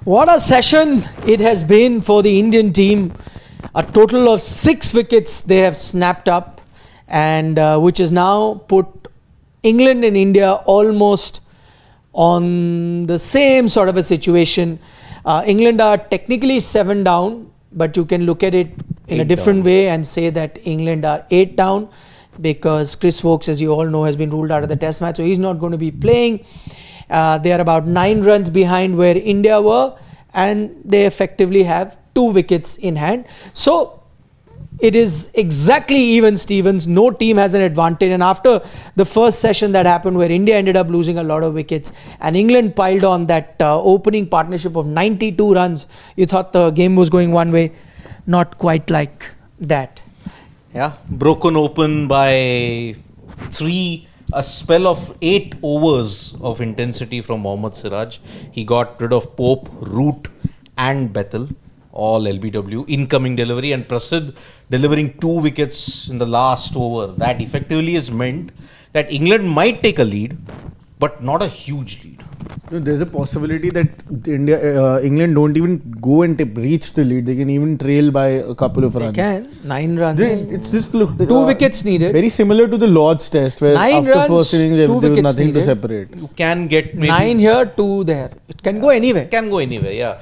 What a session it has been for the Indian team. A total of 6 wickets they have snapped up, and which has now put England and India almost on the same sort of a situation. England are technically 7 down, but you can look at it in a different way and say that England are 8 down, because Chris Woakes, as you all know, has been ruled out of the test match, so he's not going to be playing. They are about 9 runs behind where India were, and they effectively have 2 wickets in hand. So it is exactly even, Stevens. No team has an advantage. And after the first session that happened where India ended up losing a lot of wickets and England piled on that opening partnership of 92 runs, you thought the game was going one way. Not quite like that. Yeah, broken open by 3, a spell of 8 overs of intensity from Mohammed Siraj. He got rid of Pope, Root and Bethel, all LBW, incoming delivery, and Prasidh delivering 2 wickets in the last over. That effectively has meant that England might take a lead, but not a huge lead. There's a possibility that England don't even go and reach the lead. They can even trail by a couple of runs. They can. 9 runs. It's just 2 wickets needed. Very similar to the Lord's Test, where 9 after runs, first innings there was nothing needed to separate. You can get maybe 9 here, 2 there. It can go anywhere. Can go anywhere, yeah.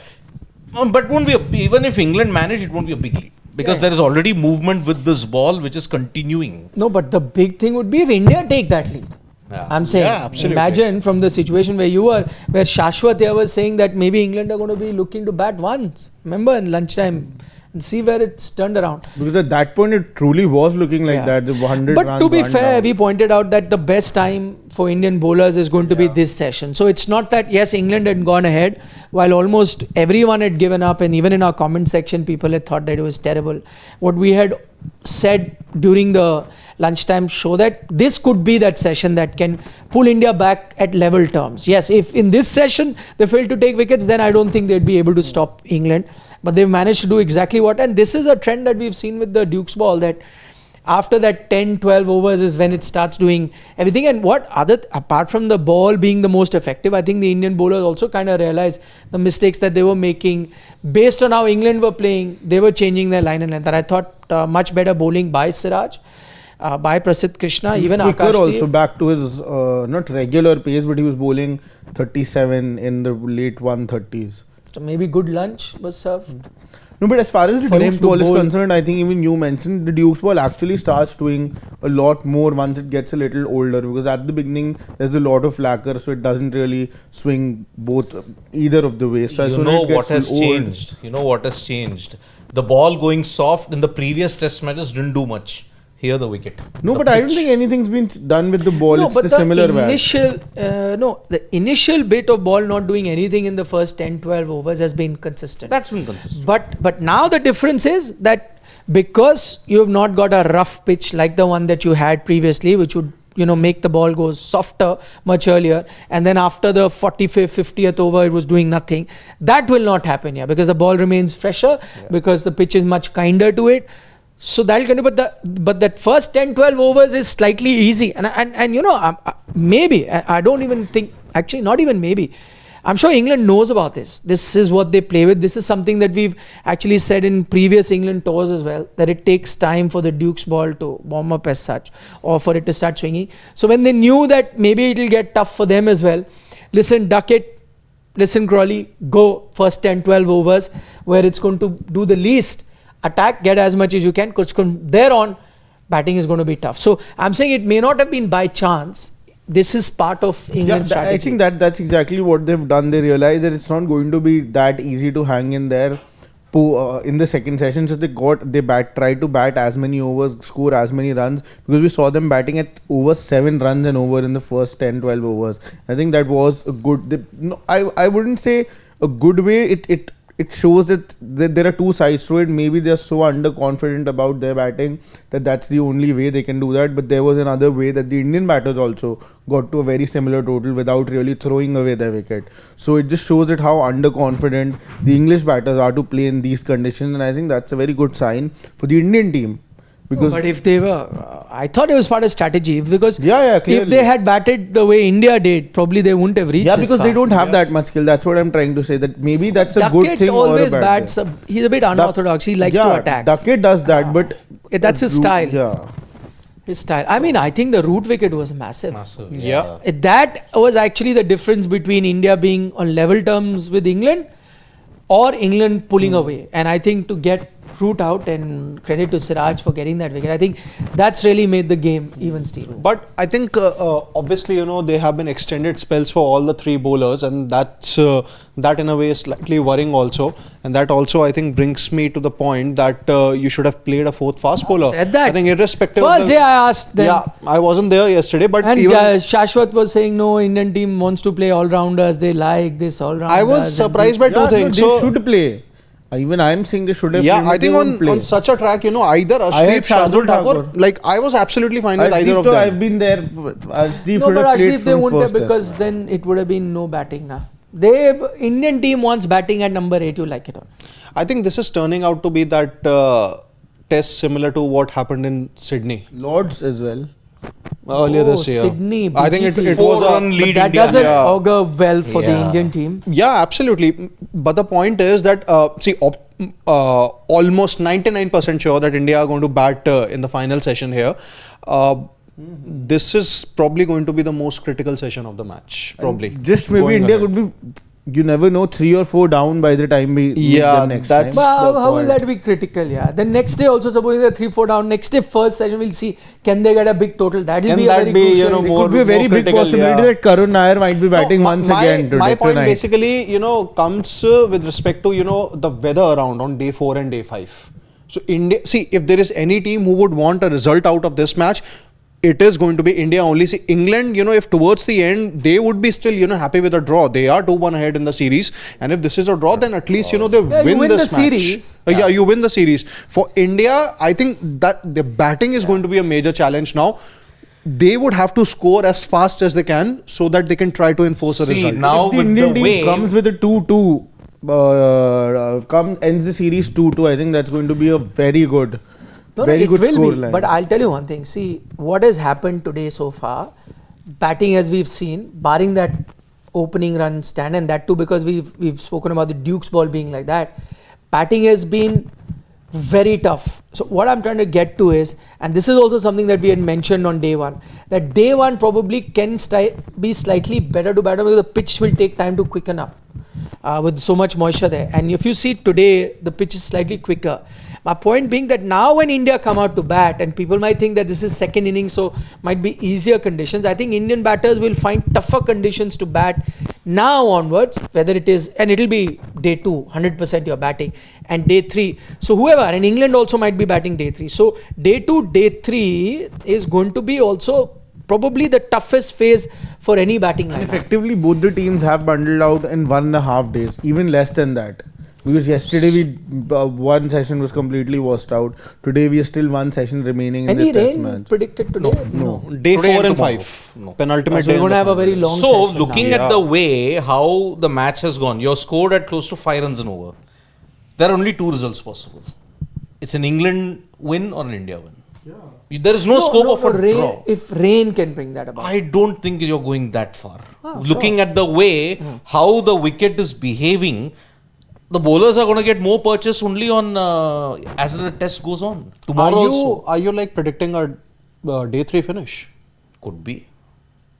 But won't be even if England manage, it won't be a big lead, because there is already movement with this ball which is continuing. No, but the big thing would be if India take that lead. Yeah. I'm saying, imagine from the situation where you were, where Shashwat here was saying that maybe England are going to be looking to bat once. Remember in lunchtime, and see where it's turned around. Because at that point it truly was looking like that. The 100 but runs to be fair, down. we pointed out that the best time for Indian bowlers is going to be this session. So it's not that, yes, England had gone ahead while almost everyone had given up, and even in our comment section people had thought that it was terrible. What we had said during the lunchtime show, that this could be that session that can pull India back at level terms. Yes, if in this session they fail to take wickets, then I don't think they'd be able to stop England. But they've managed to do exactly what, and this is a trend that we've seen with the Duke's ball, that after that 10-12 overs is when it starts doing everything. And apart from the ball being the most effective, I think the Indian bowlers also kind of realized the mistakes that they were making based on how England were playing. They were changing their line and length, and I thought much better bowling by Siraj, by Prasidh Krishna, even Akash also back to his not regular pace, but he was bowling 37 in the late 130s. So maybe good lunch was served. No, but as far as the Duke's ball is concerned, I think even you mentioned the Duke's ball actually starts doing a lot more once it gets a little older, because at the beginning there's a lot of lacquer, so it doesn't really swing either of the ways. So You know what has changed? The ball going soft in the previous test matches didn't do much. Here the wicket. No, but I don't think anything's been done with the ball. No, it's but the similar the initial bit of ball not doing anything in the first 10-12 overs has been consistent. That's been consistent. But now the difference is that because you have not got a rough pitch like the one that you had previously, which would make the ball go softer much earlier, and then after the 45th, 50th over it was doing nothing. That will not happen here, because the ball remains fresher, because the pitch is much kinder to it. So that'll continue, but that first 10-12 overs is slightly easy, and maybe I don't even think, actually not even maybe, I'm sure England knows about this. This is what they play with. This is something that we've actually said in previous England tours as well, that it takes time for the Duke's ball to warm up as such, or for it to start swinging. So when they knew that maybe it'll get tough for them as well, listen Duckett, listen Crawley, go first 10-12 overs where it's going to do the least. Attack, get as much as you can, because from there on, batting is going to be tough. So I'm saying it may not have been by chance. This is part of England's strategy. I think that's exactly what they've done. They realize that it's not going to be that easy to hang in there in the second session. So tried to bat as many overs, score as many runs, because we saw them batting at over 7 runs and over in the first 10-12 overs. I think that was a good. I wouldn't say a good way. It shows that there are two sides to it. Maybe they're so underconfident about their batting that that's the only way they can do that. But there was another way that the Indian batters also got to a very similar total without really throwing away their wicket. So it just shows that how underconfident the English batters are to play in these conditions. And I think that's a very good sign for the Indian team, Because but if they were, I thought it was part of strategy because if clearly. they had batted the way India did, probably they wouldn't have reached. Yeah, this because they far. don't have that much skill. That's what I'm trying to say. That maybe that's a good Duckett thing or a always bad bats. thing. He's a bit unorthodox. He likes to attack. Duckett does that, but That's his style. Yeah. His style. I mean, I think the root wicket was massive. Yeah. That was actually the difference between India being on level terms with England or England pulling away. And I think to get root out, and credit to Siraj for getting that wicket, I think that's really made the game even, Steve. But I think obviously, they have been extended spells for all the three bowlers, and that's that in a way is slightly worrying also. And that also, I think, brings me to the point that you should have played a fourth fast bowler. Said that. I think irrespective First of day I asked them. Yeah, I wasn't there yesterday, but And even Shashwat was saying, no, Indian team wants to play all-rounders. They like this all-rounders. I was surprised by two things. They should play. Even I'm saying they should have. Yeah, played, I think on such a track, either Arshdeep, Shardul Thakur, like I was absolutely fine with either of them. I've been there. Arshdeep No, should but have played Arshdeep, they from wouldn't have, first because test. then it would have been no batting now. Indian team wants batting at number 8, you like it or not. I think this is turning out to be that test similar to what happened in Sydney Lords as well. earlier this year. Sydney, I think it was Four-run a lead. But that India. doesn't Yeah. augur well for the Yeah. Indian team. Yeah, absolutely. But the point is that almost 99% sure that India are going to bat in the final session here. This is probably going to be the most critical session of the match. Probably. Just maybe Going India ahead. could be. You never know, 3 or 4 down by the time we meet Yeah, them next that's- time. But the how will point. that be critical? Yeah. Then next day also, supposing they're 3-4 down, next day first session we'll see can they get a big total. That will Can be a that very be, crucial. It more- could be a very more big critical, possibility yeah. that Karun Nair might be batting No, once my, again today. my point tonight. basically, comes with respect to, the weather around on day 4 and day 5. So India, see, if there is any team who would want a result out of this match, it is going to be India only. See, England, if towards the end they would be still, happy with a draw. They are 2-1 ahead in the series, and if this is a draw, then at least they you win win this the match. series. Yeah, you win the series. For India, I think that the batting is going to be a major challenge now. They would have to score as fast as they can so that they can try to enforce a See, result. now If the with Indian the team way comes with a 2-2, ends the series 2-2, I think that's going to be a very good, No, very it good will score be. line. But I'll tell you one thing. See, what has happened today so far, batting as we've seen, barring that opening run stand, and that too because we've spoken about the Duke's ball being like that, batting has been very tough. So what I'm trying to get to is, and this is also something that we had mentioned on day one, that day one probably can be slightly better to bat on because the pitch will take time to quicken up with so much moisture there. And if you see today, the pitch is slightly quicker. My point being that now when India come out to bat, and people might think that this is second inning, so might be easier conditions. I think Indian batters will find tougher conditions to bat now onwards, whether it is, and it'll be day 2, 100% you're batting, and day 3. So whoever, and England also might be batting day 3. So day 2, day 3 is going to be also probably the toughest phase for any batting And lineup. effectively, both the teams have bundled out in 1.5 days, even less than that. Because yesterday one session was completely washed out. Today we are still one session remaining in Any this test rain match. predicted today? No. Day Today 4 and and tomorrow. 5. No. Penultimate So day. we're going to in have the a very final. long So, session looking now. at the way how the match has gone, you're scored at close to 5 runs and over. There are only 2 results possible. It's an England win or an India win. There is no scope of a rain, draw. if rain can bring that about. I don't think you're going that far. Ah, Looking at the way how the wicket is behaving, the bowlers are going to get more purchase only on as the test goes on. Tomorrow also. Are you like predicting a day 3 finish? Could be.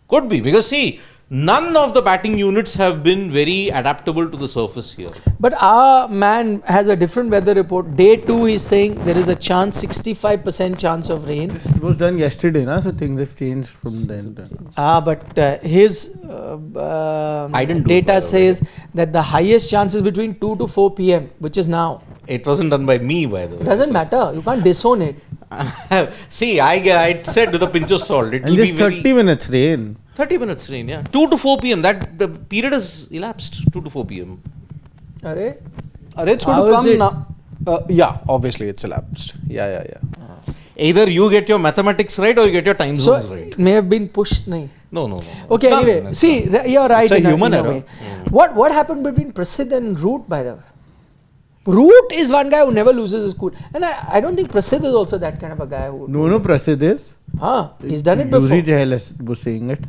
Could be. Because see, none of the batting units have been very adaptable to the surface here. But our man has a different weather report. Day 2 he's saying there is a chance, 65% chance of rain. This was done yesterday, na? So things have changed from then. But his I didn't do it, by data the says that the highest chance is between 2 to 4 p.m., which is now. It wasn't done by me, by the way. It doesn't matter. You can't disown it. See, I said with a pinch of salt, it And will be just very 30 minutes rain. 30 minutes rain, yeah. 2 to 4 p.m. That the period has elapsed. 2 to 4 p.m. Arre? It's going How to is come it? now. Yeah, obviously it's elapsed. Yeah. Either you get your mathematics right or you get your time So zones right. it may have been pushed. Nahi. No. Okay, It's done. anyway. It's See, done. you're right It's a in human in error. way. What happened between Prasidh and Root, by the way? Root is one guy who never loses his cool. And I don't think Prasidh is also that kind of a guy who... No, Prasidh is. He's done it before. Yuzi Chahal was saying it.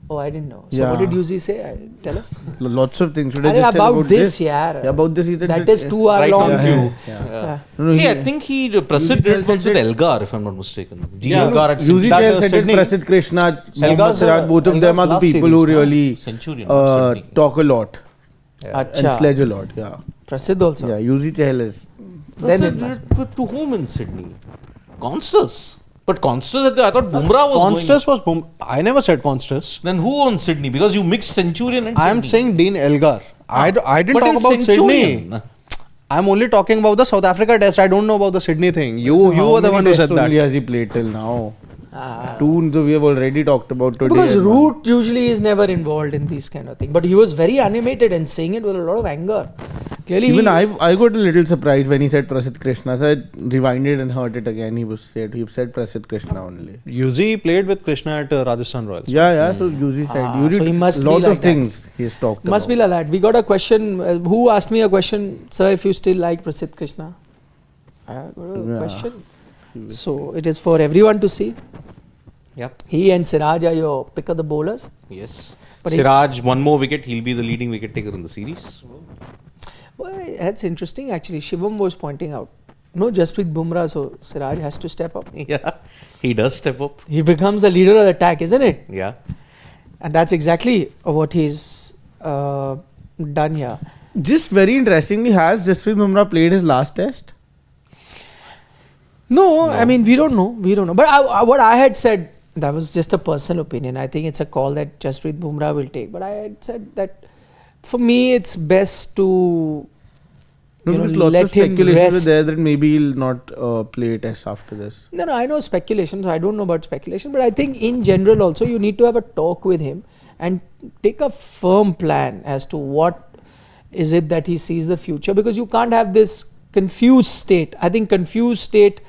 Oh, I didn't know. So Yeah. what did Yuzi say? Tell us. Lots of things. Should I Arey, just tell about this, Yeah, yaar. about this. He said That is 2 hour Right long. on cue. Yeah. No, See, he- I think Prasidh did once with Elgar, if I'm not mistaken. Yeah. Elgar at Yuzi That, Chahal said it, Sydney. Prasidh Krishna, Mohammed Elgar's, Siraj, both of them are the last people who series, really Centurion, not Sydney. talk a lot and Acha. sledge a lot. Yeah. Prasidh also. Yeah, Yuzi Chahal is. Then it Prasidh must did it to whom in Sydney? Constas. But Constas, I thought Bumrah was Constas was I never said Constas. Then who on Sydney? Because you mixed Centurion and I am Sydney. saying Dean Elgar. I didn't But talk in about Centurion. Sydney. I'm only talking about the South Africa test. I don't know about the Sydney thing. You So how were the many one who said tests only that. has he played till now? Ah. Two we have already talked about today. Because and Root usually is never involved in these kind of things. But he was very animated and saying it with a lot of anger. Clearly, Even I got a little surprised when he said Prasidh Krishna. So I rewinded and heard it again. He said Prasidh Krishna only. Yuzi played with Krishna at Rajasthan Royals. Yeah. So Yuzi said. So he must be lot like of things he has talked must be about. like that. We got a question. Who asked me a question? Sir, if you still like Prasidh Krishna? I got a question. So it is for everyone to see. Yep. He and Siraj are your pick of the bowlers. Yes. But Siraj, one more wicket, he'll be the leading wicket taker in the series. Well, that's interesting actually. Shivam was pointing out. No Jasprit Bumrah, so Siraj has to step up. Yeah. He does step up. He becomes the leader of the attack, isn't it? Yeah. And that's exactly what he's done here. Just very interestingly, has Jasprit Bumrah played his last test? No, I mean, we don't know. But what I had said, that was just a personal opinion. I think it's a call that Jasprit Bumrah will take. But I had said that for me, it's best to Because lots let of him speculation rest. was there that maybe he'll not play test after this. No, I know speculation, so I don't know about speculation. But I think in general also, you need to have a talk with him and take a firm plan as to what is it that he sees the future. Because you can't have this confused state. I think confused state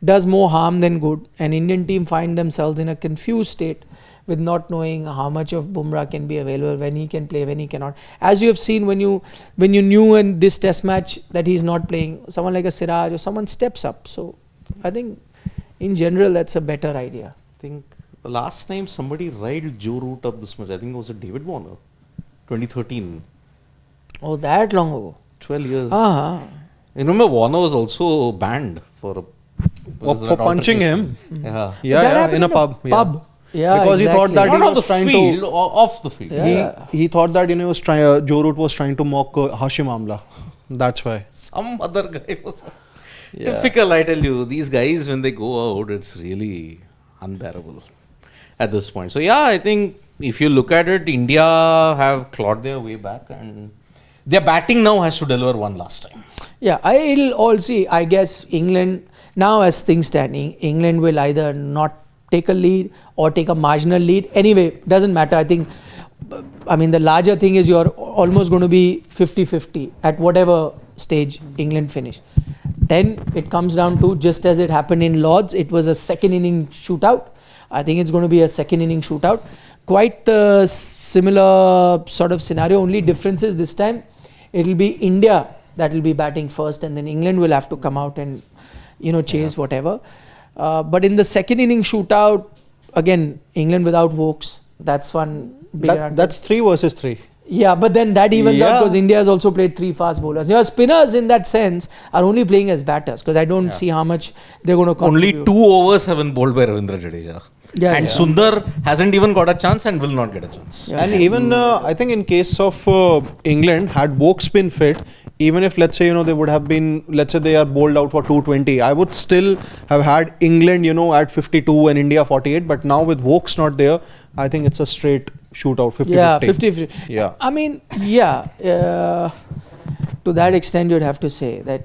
does more harm than good. An Indian team find themselves in a confused state with not knowing how much of Bumrah can be available, when he can play, when he cannot. As you have seen when you knew in this test match that he's not playing, someone like a Siraj or someone steps up. So I think in general that's a better idea. I think the last time somebody riled Joe Root up this much, I think it was David Warner, 2013. Oh, that long ago. 12 years. Ah. You remember Warner was also banned for punching him. Yeah. That happened in a pub. Yeah, Because he thought that exactly. he Not on was the trying field, to. off the field. Yeah. He thought that he was trying. Joe Root was trying to mock Hashim Amla. That's why. Some other guy was typical. I tell you, these guys when they go out, it's really unbearable at this point. So yeah, I think if you look at it, India have clawed their way back, and their batting now has to deliver one last time. Yeah, I'll all see. I guess England, now as things standing, England will either not take a lead or take a marginal lead. Anyway, doesn't matter. I think, the larger thing is you're almost going to be 50-50 at whatever stage England finish. Then it comes down to, just as it happened in Lords, it was a second inning shootout. I think it's going to be a second inning shootout. Quite a similar sort of scenario. Only difference is this time it will be India that will be batting first, and then England will have to come out and chase whatever. But in the second inning shootout, again, England without Vokes, that's one big advantage. That's 3 versus 3. Yeah, but then that evens out Yeah. because India has also played 3 fast bowlers. Your spinners in that sense are only playing as batters, because I don't see how much they're going to contribute. Only 2 overs have been bowled by Ravindra Jadeja. Yeah, and yeah. Sundar hasn't even got a chance and will not get a chance. Yeah. And even I think in case of England, had Vokes been fit, even if let's say they would have been, let's say they are bowled out for 220, I would still have had England at 52 and India 48. But now with Vokes not there, I think it's a straight shootout 50-50. Yeah, 50-50. Yeah. To that extent, you'd have to say that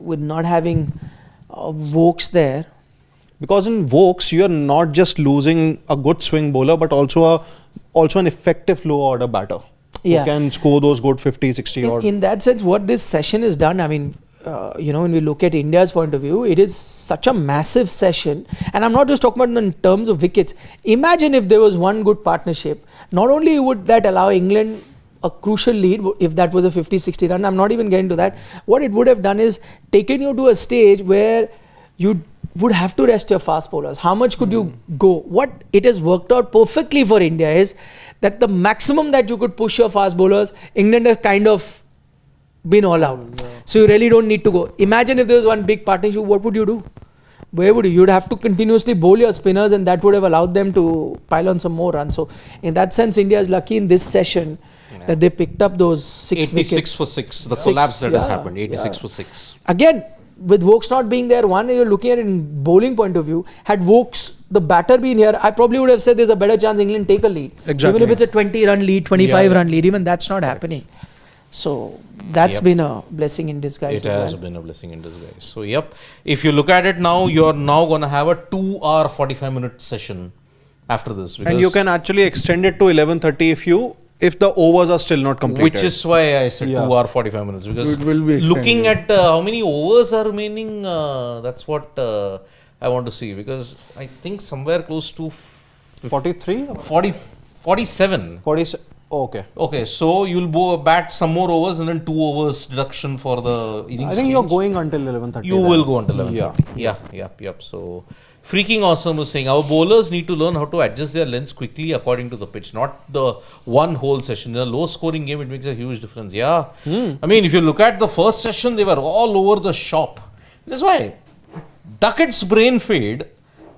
with not having Vokes there. Because in Vokes, you are not just losing a good swing bowler, but also an effective low order batter Yeah. who can score those good 50, 60 odd. In that sense, what this session has done, when we look at India's point of view, it is such a massive session. And I'm not just talking about in terms of wickets. Imagine if there was one good partnership. Not only would that allow England a crucial lead, if that was a 50-60 run, I'm not even getting to that. What it would have done is taken you to a stage where you would have to rest your fast bowlers. How much could you go? What it has worked out perfectly for India is that the maximum that you could push your fast bowlers, England have kind of been all out. So you really don't need to go. Imagine if there was one big partnership, what would you do? Where would you? You'd have to continuously bowl your spinners, and that would have allowed them to pile on some more runs. So in that sense, India is lucky in this session that they picked up those 6 86 wickets. for 6. The collapse that has happened. 86 yeah. for 6. Again, with Vokes not being there, one, you're looking at it in bowling point of view. Had Vokes, the batter, been here, I probably would have said there's a better chance England take a lead. Exactly. Even if it's a 20-run lead, 25-run lead, even that's not happening. So that's been a blessing in disguise. It has been a blessing in disguise. So, yep. If you look at it now, you're now going to have a 2-hour 45-minute session after this. And you can actually extend it to 11:30 if the overs are still not completed. Which is why I said 2-hour 45 minutes. Because It will be looking extended. at how many overs are remaining, that's what I want to see. Because I think somewhere close to 43? 47. 47. Okay. Okay, so you'll bat some more overs and then 2 overs deduction for the innings. I think you're change. going until 11:30. You will go until 11:30. Yep. So, freaking awesome was saying our bowlers need to learn how to adjust their lengths quickly according to the pitch, not the one whole session. In a low scoring game, it makes a huge difference. Yeah. I mean, if you look at the first session, they were all over the shop. That's why Duckett's brain fade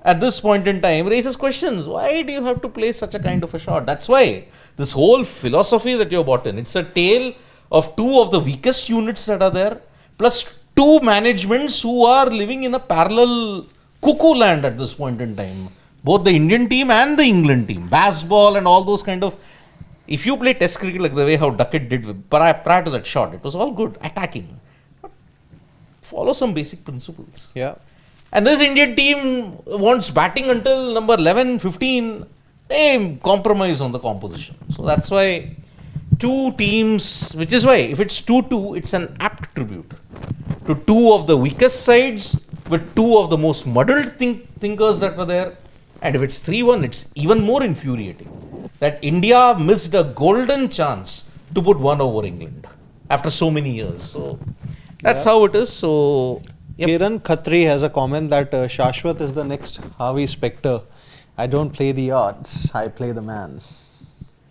at this point in time raises questions. Why do you have to play such a kind of a shot? That's why this whole philosophy that you're bought in, it's a tale of 2 of the weakest units that are there, plus 2 managements who are living in a parallel cuckoo land at this point in time. Both the Indian team and the England team. Baseball and all those kind of... If you play test cricket like the way how Duckett did prior to that shot, it was all good, attacking. Follow some basic principles. Yeah. And this Indian team wants batting until number 11, 15. They compromise on the composition. So that's why 2 teams, which is why if it's 2-2, it's an apt tribute to 2 of the weakest sides with 2 of the most muddled thinkers that were there. And if it's 3-1, it's even more infuriating that India missed a golden chance to put 1 over England after so many years. So that's how it is. So Kiran Khatri has a comment that Shashwat is the next Harvey Specter. I don't play the odds, I play the man.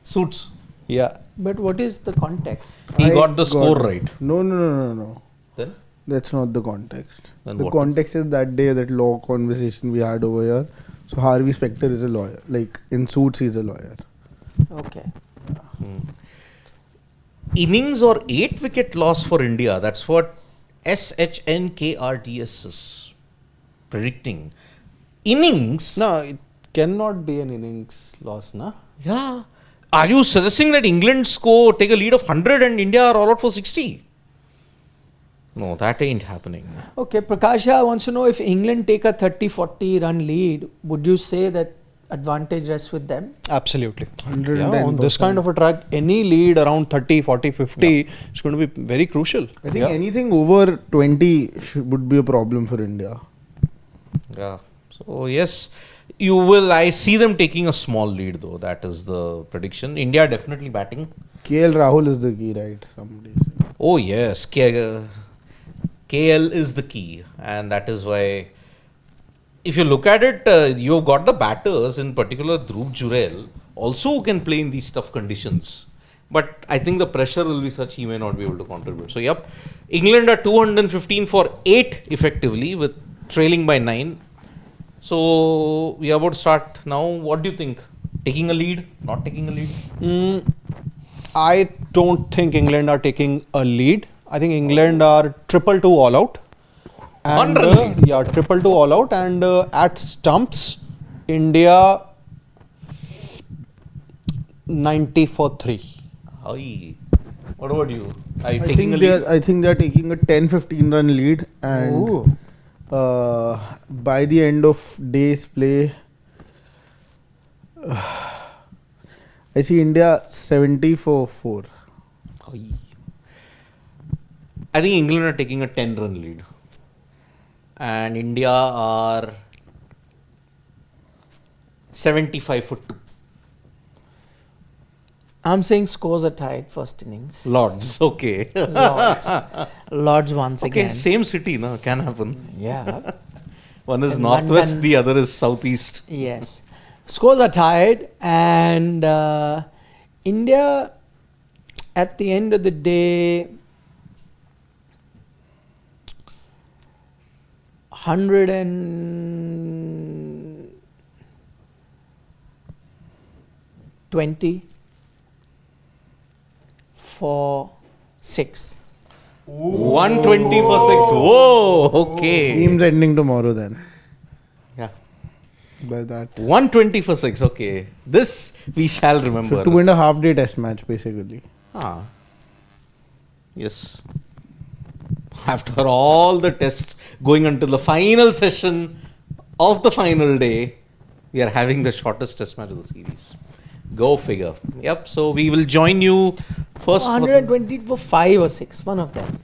suits. Yeah. But what is the context? He I got the score right. No. Then? That's not the context. Then The what context is that day, that law conversation we had over here. So Harvey Specter is a lawyer. Like in Suits, he's a lawyer. Okay. Innings or 8 wicket loss for India. That's what SHNKRTS is predicting. Innings? No, it cannot be an innings loss, na? Yeah. Are you suggesting that England take a lead of 100 and India are all out for 60? No, that ain't happening. Okay, Prakasha wants to know if England take a 30-40 run lead, would you say that advantage rests with them? Absolutely. 110%. Yeah, on this kind of a track, any lead around 30, 40, 50 is going to be very crucial. I think anything over 20 would be a problem for India. Yeah. So, yes, you will. I see them taking a small lead though. That is the prediction. India definitely batting. KL Rahul is the key, right? Somebody said. Oh, yes. KL is the key. And that is why, if you look at it, you've got the batters, in particular Dhruv Jurel, also who can play in these tough conditions. But I think the pressure will be such he may not be able to contribute. So, yep, England are 215 for 8 effectively, with trailing by 9. So, we are about to start now. What do you think? Taking a lead? Not taking a lead? I don't think England are taking a lead. I think England are 2-2 all out. And, 100 lead. yeah, 2-2 all out. And at stumps, India 90 for 3. Aye. What about you? Are you I taking think a they lead? are. I think they are taking a 10-15 run lead, and by the end of day's play, I see India 70 for 4. Aye. I think England are taking a 10-run lead. And India are 75 for 2. I'm saying scores are tied first innings. Lords. Okay. Lords. Lords once Okay, again. same city, no? Can happen. Yeah. One is In northwest, London. the other is southeast. Yes. Scores are tied, and India, at the end of the day, 120 for 6. 120 for 6. Whoa, okay. Team's ending tomorrow then. Yeah. By that. 120 for 6, okay. This we shall remember. So 2.5 day test match basically. Ah. Yes. After all the tests going until the final session of the final day, we are having the shortest test match of the series. Go figure. Yep. So we will join you first. 120 for 5 or 6, one of them.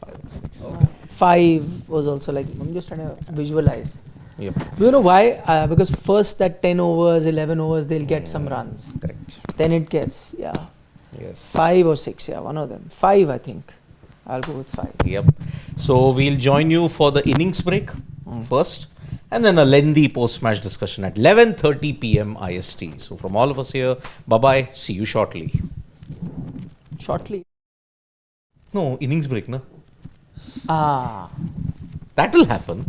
5 was also like, I'm just trying to visualize. Yep. Do you know why? Because first that 10 overs, 11 overs, they'll get some runs. Correct. Then it gets, Yes. 5 or 6, one of them. 5, I think. I'll go with 5. Yep. So we'll join you for the innings break first, and then a lengthy post-match discussion at 11:30 p.m. IST. So from all of us here, bye-bye. See you shortly. Shortly. No, innings break, no? Ah. That will happen.